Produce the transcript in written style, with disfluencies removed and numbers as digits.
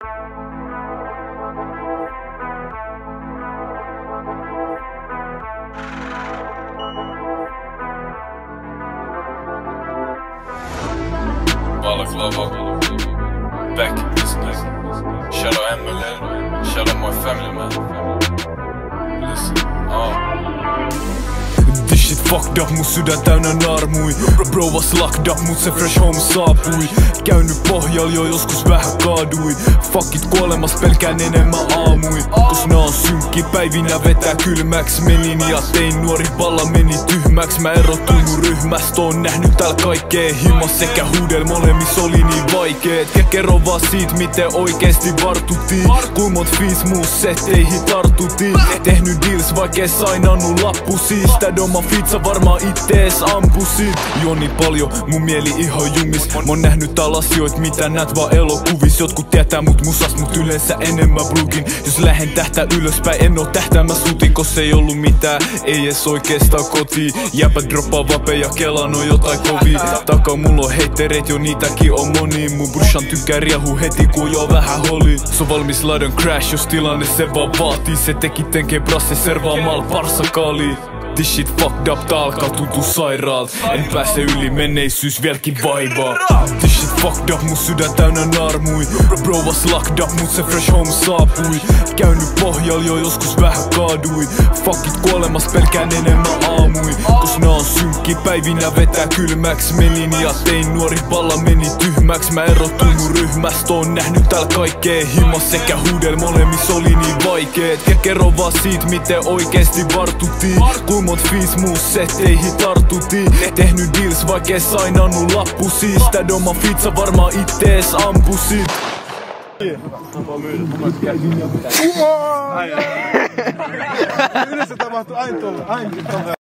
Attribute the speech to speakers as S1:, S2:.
S1: Balaclava, back in business. Shout out Emily, shout out my family, man. Listen,
S2: This shit fucked up, mun sydän täynnä narmui. Bro was locked up, mut se fresh home saapui. Käynyt pohjal jo joskus vähän kaadui. Fuck it, kuolemas pelkään enemmän aamui. Kos nää on synkki, päivinä vetää kylmäks. Menin ja tein, nuori palla meni tyhmäks. Mä erotuin mun ryhmästä, oon nähnyt täällä kaikkea. Himas sekä huudel, molemmis oli niin vaikeet. Kerro vaan siitä, miten oikeesti vartuttiin. Kuin mont fiis muus setteihin tartutiin. Tehnyt deals vaikkei sainannut lappusis. Tää doma fitsa varmaan ittees ampusit. Jo niin paljon, mun mieli ihan jumis. Mä oon nähnyt täällä asioit, mitä näet vaan elokuvis. Jotkut tietää mut musast, mut yleensä enemmän blugin. Jos lähen tähtää ylöspäin, en oo tähtäämä sutin. Kos ei ollu mitään, ei ees oikeastaan kotiin. Jäpä droppaa vapeja, kelaan on jotain kovii. Takaa mulla on heittereit, jo niitäkin on moni. Mun brushan tykkää riehu heti kun jo vähän holi. So valmis laidan crash, jos tilanne se vaan vaatii. Se teki tenkee brasse servaa mal parsakali. This shit fucked up, tää alkaa tuntuu sairaalt. En pääse yli, menneisyys vieläkin vaivaa. This shit fucked up, mun sydän täynnä narmui. Bro was locked up, mut se fresh home saapui. Käynyt pohjal jo joskus vähän kaadui. Fuck it, kuolemas pelkään enemmän aamui. Kos nää on synkki, päivinä vetää kylmäks. Menin ja tein, nuori palla meni tyhmäks. Mä erotuin mun ryhmästä, oon nähnyt täällä kaikkea. Himas sekä huudel, molemmis oli niin vaikeet. Kerro vaan siitä, miten oikeesti vartuttiin. Mont fiis muus setteihin tartutiin. Tehnyt deals vaikkei sainannut lappusis. Tää doma fitsa varmaan ittees ampusit.
S3: Yleensä tapahtuu aina tuolla.